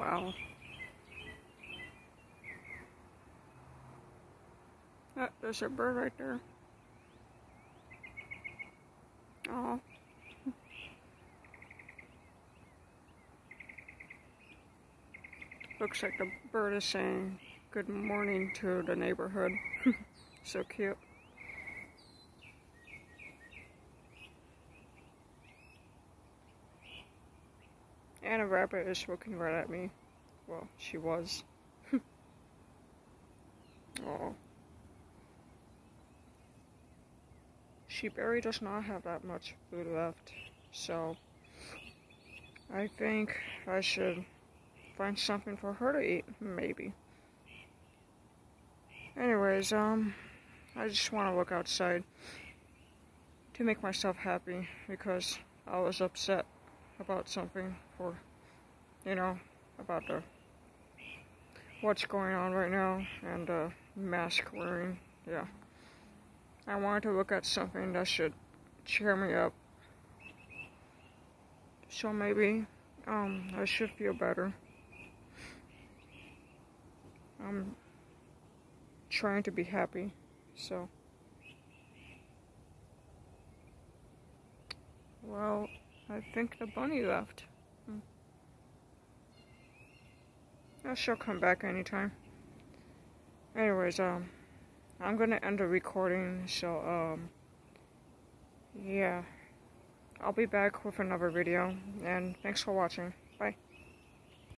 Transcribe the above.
Wow. Oh, there's a bird right there. Oh. Looks like the bird is saying good morning to the neighborhood. So cute. And a rabbit is looking right at me. Well, she was. Oh. Sheberry does not have that much food left, so I think I should find something for her to eat, maybe. Anyways, I just want to look outside to make myself happy because I was upset about something for, about what's going on right now and mask wearing, yeah. I wanted to look at something that should cheer me up. So maybe, I should feel better. I'm trying to be happy, so. Well, I think the bunny left. She'll come back anytime. Anyways, I'm gonna end the recording, so, yeah. I'll be back with another video, and thanks for watching. Bye.